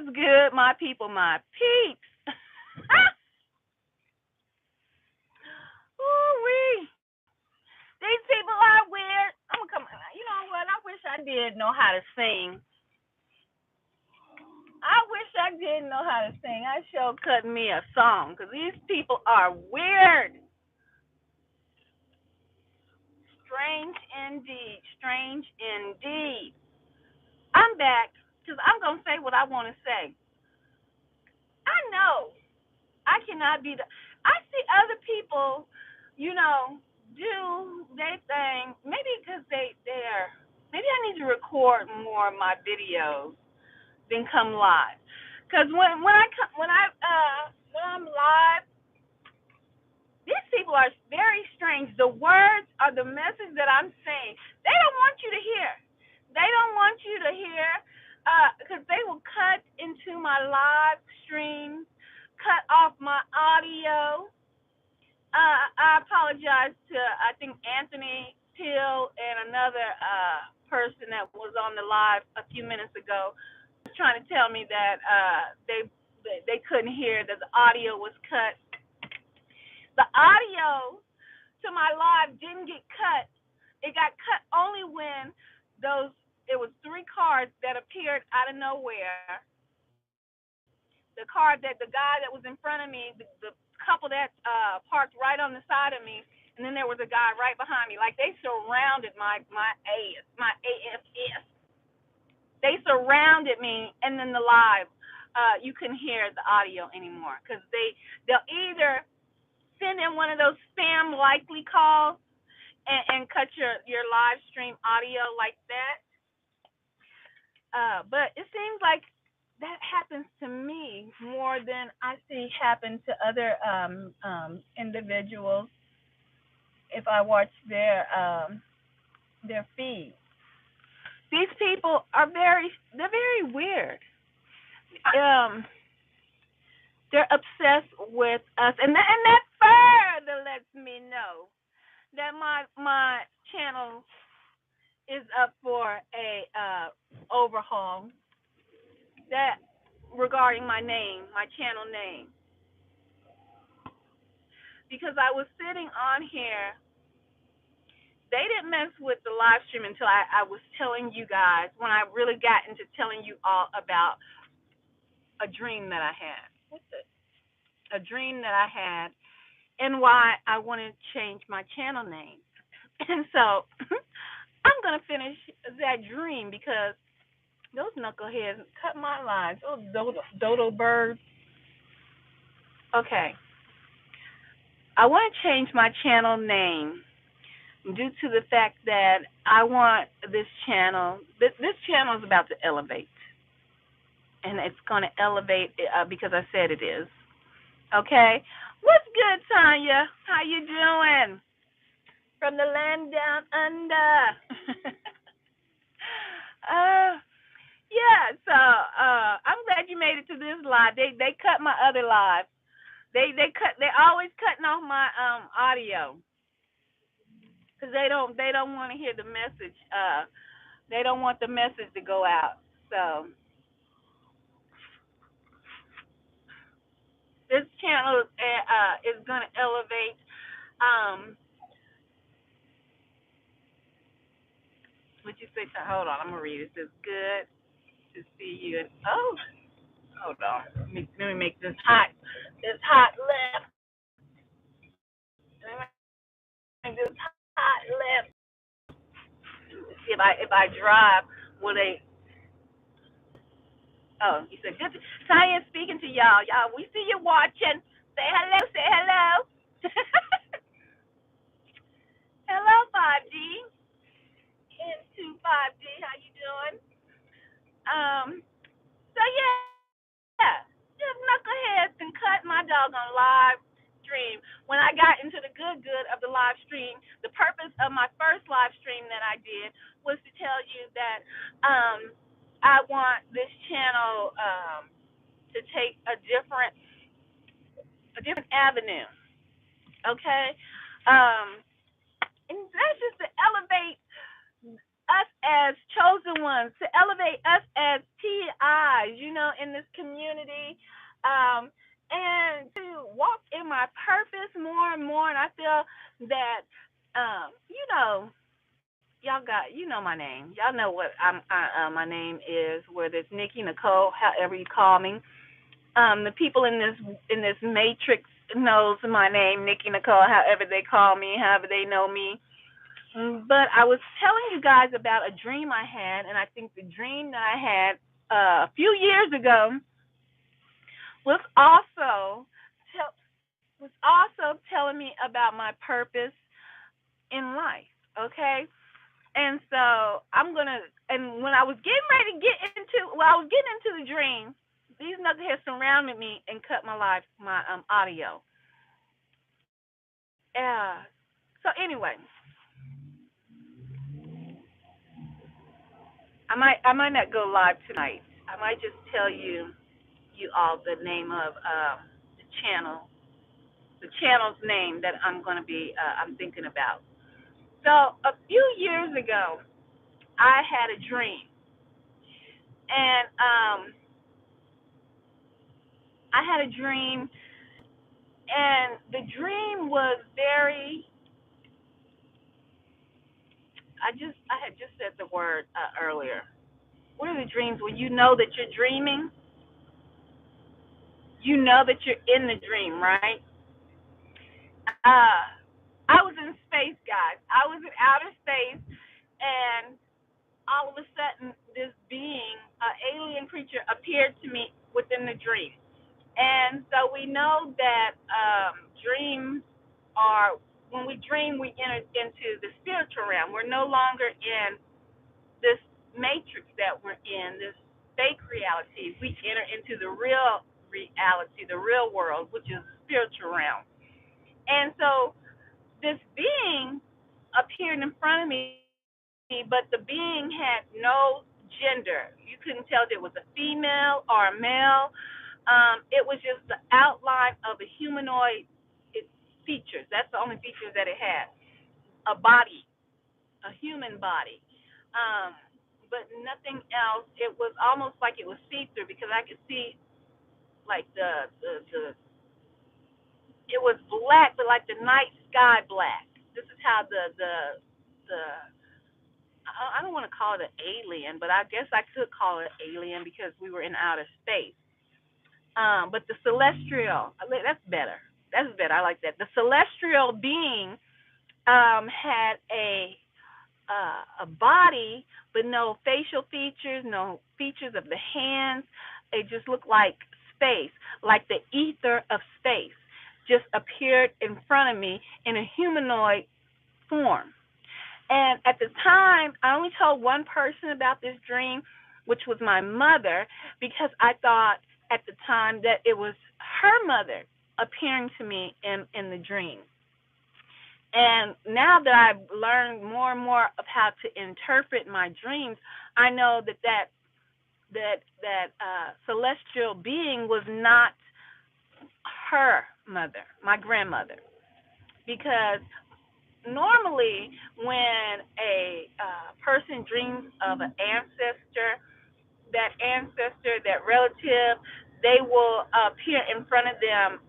What's good, my people, my peeps? Ooh-wee. These people are weird. I'm gonna come. You know what? I wish I did know how to sing. I wish I did know how to sing. I sure cut me a song because these people are weird. Strange indeed. Strange indeed. I'm back because I'm gonna say what I want to say. I know I cannot be the. I see other people, you know, do they thing. Maybe because they're. Maybe I need to record more of my videos than come live. Because when I'm live, these people are very strange. The words are the message that I'm saying. They don't want you to hear. They don't want you to hear because they will cut into my live stream, cut off my audio. I apologize to I think Anthony Till and another person that was on the live a few minutes ago, trying to tell me that they couldn't hear that the audio was cut. The audio to my live didn't get cut. It got cut only when those it was three cars that appeared out of nowhere. The car that the guy that was in front of me, the couple that parked right on the side of me, and then there was a guy right behind me. Like they surrounded my AFS. They surrounded me, and then the live, you couldn't hear the audio anymore because they'll either send in one of those spam likely calls and cut your live stream audio like that. But it seems like that happens to me more than I see happen to other individuals if I watch their feed. These people are they're very weird. Um, they're obsessed with us, and that further lets me know that my channel is up for a overhaul. That regarding my name, my channel name, because I was sitting on here. They didn't mess with the live stream until I was telling you guys when I really got into telling you all about a dream that I had. What's it? A dream that I had and why I wanted to change my channel name. And so I'm gonna finish that dream because those knuckleheads cut my lines. Those dodo birds. Okay. I want to change my channel name due to the fact that I want this channel. This channel is about to elevate, and it's going to elevate because I said it is. Okay. What's good, Tanya? How you doing? From the land down under. uh, yeah. So I'm glad you made it to this live. They cut my other live. They always cutting off my audio because they don't want to hear the message. They don't want the message to go out. So this channel is gonna elevate. What you say? Hold on, I'm gonna read it. It says good to see you. And oh, hold on. Let me make this hot left. Let me make this hot left. See if I drive, will they? Oh, you said good. Tanya speaking to y'all. Y'all, we see you watching. Say hello. Say hello. Hello, 5D. Into 5D. How you doing? So yeah, just knuckleheads and cut my doggone live stream. When I got into the good of the live stream, the purpose of my first live stream that I did was to tell you that I want this channel to take a different avenue. Okay, and that's just to elevate us as chosen ones, to elevate us as TIs, in this community, and to walk in my purpose more and more. And I feel that, y'all my name. Y'all know what my name is, whether it's Nikki, Nicole, however you call me. The people in this matrix knows my name, Nikki Nicole, however they call me, however they know me. But I was telling you guys about a dream I had, and I think the dream that I had a few years ago was also telling me about my purpose in life. Okay, and so and when I was getting ready to I was getting into the dream. These knuckleheads surrounded me and cut my audio. Yeah. So anyway, I might not go live tonight. I might just tell you all the name of the channel, the channel's name that I'm thinking about. So a few years ago, I had a dream, and I had a dream, and the dream was very. I had just said the word earlier. What are the dreams when you know that you're dreaming? You know that you're in the dream, right? Uh, I was in space, guys. I was in outer space, and all of a sudden, this being, alien creature, appeared to me within the dream. And so we know that dreams are, when we dream, we enter into the spiritual realm. We're no longer in this matrix that we're in, this fake reality. We enter into the real reality, the real world, which is the spiritual realm. And so this being appeared in front of me, but the being had no gender. You couldn't tell if it was a female or a male. It was just the outline of a humanoid features. That's the only features that it had. A body, a human body. Um, but nothing else. It was almost like it was see through because I could see like the it was black, but like the night sky black. This is how the I don't want to call it an alien, but I guess I could call it alien because we were in outer space. But the celestial, that's better. That's better. I like that. The celestial being had a body, but no facial features, no features of the hands. It just looked like space, like the ether of space, just appeared in front of me in a humanoid form. And at the time, I only told one person about this dream, which was my mother, because I thought at the time that it was her mother appearing to me in the dream. And now that I've learned more and more of how to interpret my dreams, I know that celestial being was not her mother, my grandmother, because normally when a person dreams of an ancestor, that relative, they will appear in front of them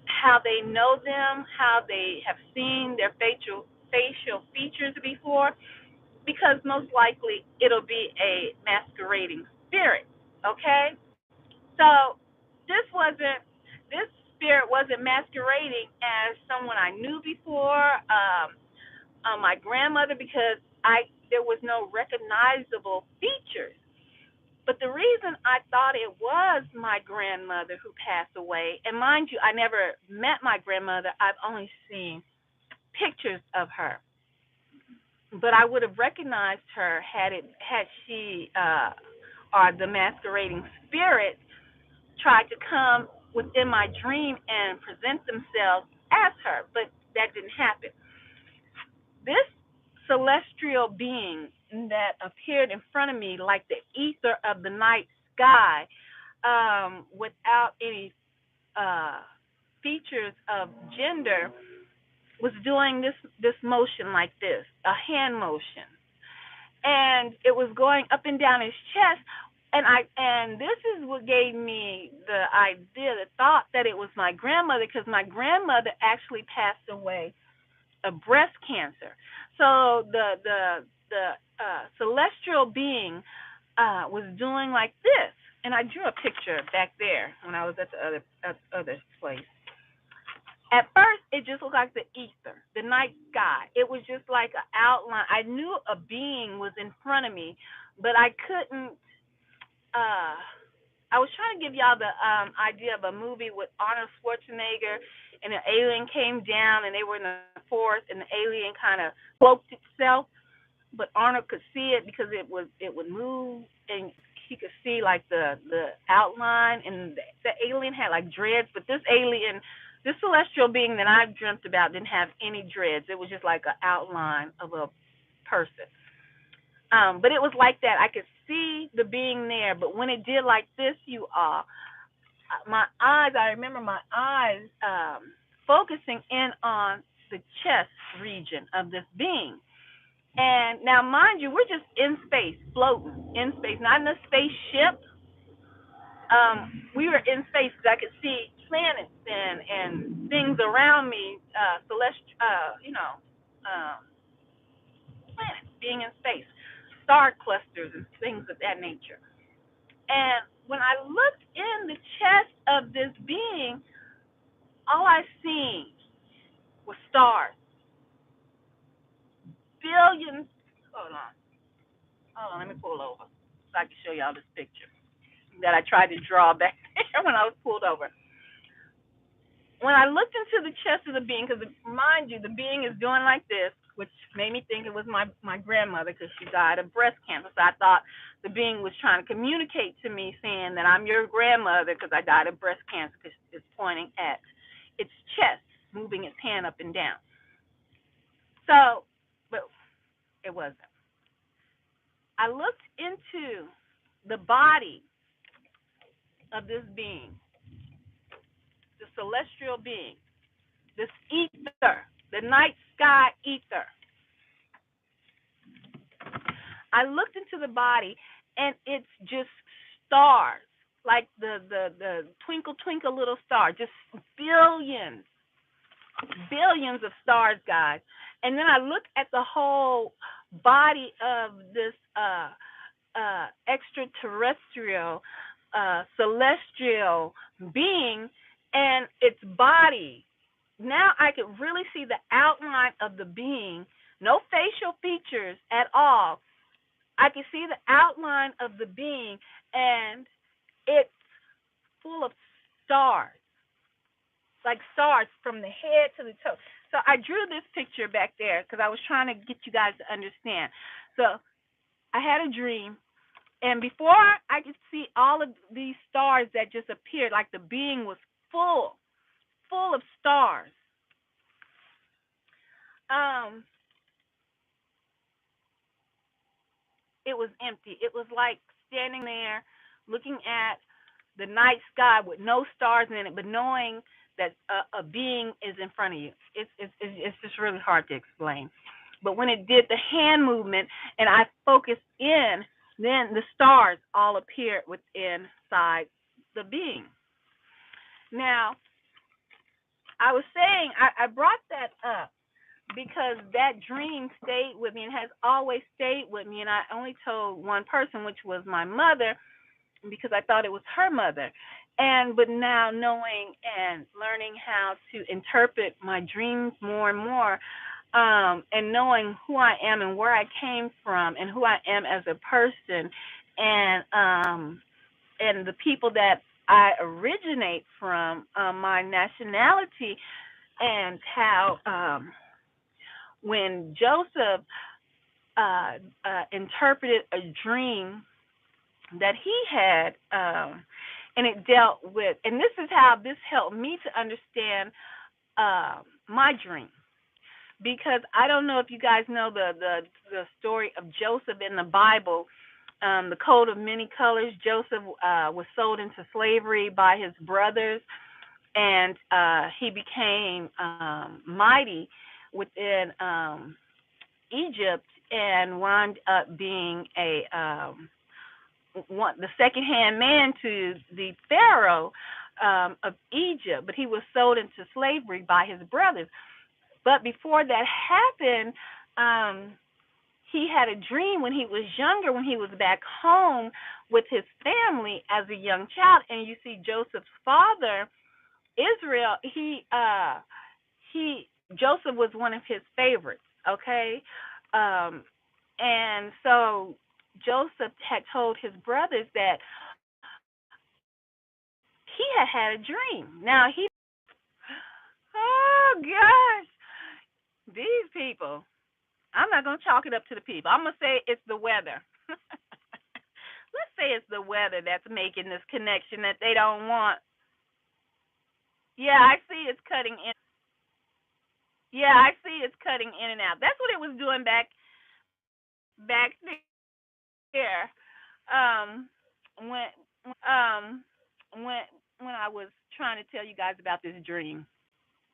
how they know them, how they have seen their facial features before, because most likely it'll be a masquerading spirit. Okay, so this spirit wasn't masquerading as someone I knew before, my grandmother, because I there was no recognizable features. But the reason I thought it was my grandmother who passed away, and mind you, I never met my grandmother. I've only seen pictures of her. But I would have recognized her had she or the masquerading spirit tried to come within my dream and present themselves as her, but that didn't happen. This celestial being that appeared in front of me like the ether of the night sky, without any uh, features of gender, was doing this motion like this, a hand motion. and it was going up and down his chest. And this is what gave me the idea, the thought that it was my grandmother, because my grandmother actually passed away of breast cancer. So the celestial being was doing like this, and I drew a picture back there when I was at the other place. At first, it just looked like the ether, the night sky. It was just like an outline. I knew a being was in front of me, but I couldn't. Uh, I was trying to give y'all the idea of a movie with Arnold Schwarzenegger, and an alien came down, and they were in the forest, and the alien kind of cloaked itself, but Arnold could see it because it would move, and he could see like the outline, and the alien had like dreads, but this celestial being that I dreamt about didn't have any dreads. It was just like an outline of a person. But it was like that. I could see the being there, but when it did like this, you all, my eyes, I remember my eyes focusing in on the chest region of this being. And now, mind you, we're just in space, floating in space, not in a spaceship. We were in space because I could see planets and things around me, celestial, planets being in space, star clusters and things of that nature. And when I looked in the chest of this being, all I seen was stars, billions. Hold on, let me pull over so I can show y'all this picture that I tried to draw back there when I was pulled over. When I looked into the chest of the being, because mind you, the being is doing like this, which made me think it was my grandmother because she died of breast cancer. So I thought the being was trying to communicate to me, saying that I'm your grandmother because I died of breast cancer, because it's pointing at its chest, moving its hand up and down. So, but it wasn't. I looked into the body of this being, the celestial being, this ether, the night sky ether. I looked into the body, and it's just stars, like the twinkle twinkle little star, just billions, billions of stars, guys. And then I look at the whole body of this extraterrestrial, celestial being, and its body. Now I could really see the outline of the being, no facial features at all. I could see the outline of the being, and it's full of stars, like stars from the head to the toe. So I drew this picture back there because I was trying to get you guys to understand. So I had a dream, and before I could see all of these stars that just appeared, like the being was full of stars. It was empty. It was like standing there looking at the night sky with no stars in it, but knowing that a being is in front of you. It's just really hard to explain. But when it did the hand movement and I focused in, then the stars all appeared within inside the being. Now, I was saying I brought that up because that dream stayed with me and has always stayed with me. And I only told one person, which was my mother, because I thought it was her mother. But now knowing and learning how to interpret my dreams more and more, and knowing who I am and where I came from and who I am as a person, and the people that I originate from, my nationality, and how when Joseph interpreted a dream that he had, and it dealt with, and this is how this helped me to understand my dream, because I don't know if you guys know the story of Joseph in the Bible, the coat of many colors. Joseph was sold into slavery by his brothers, and he became mighty within Egypt, and wound up being the second hand man to the Pharaoh of Egypt, but he was sold into slavery by his brothers. But before that happened, um, he had a dream when he was younger, when he was back home with his family as a young child. And you see, Joseph's father, Israel, he Joseph was one of his favorites. Okay, um, and so Joseph had told his brothers that he had a dream. Now he, oh gosh, these people. I'm not gonna chalk it up to the people. I'm gonna say it's the weather. Let's say it's the weather that's making this connection that they don't want. Yeah, I see it's cutting in. Yeah, I see it's cutting in and out. That's what it was doing back there. Um, when um when when I was trying to tell you guys about this dream.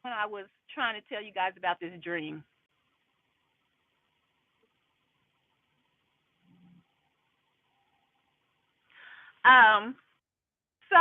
When I was trying to tell you guys about this dream. Um, so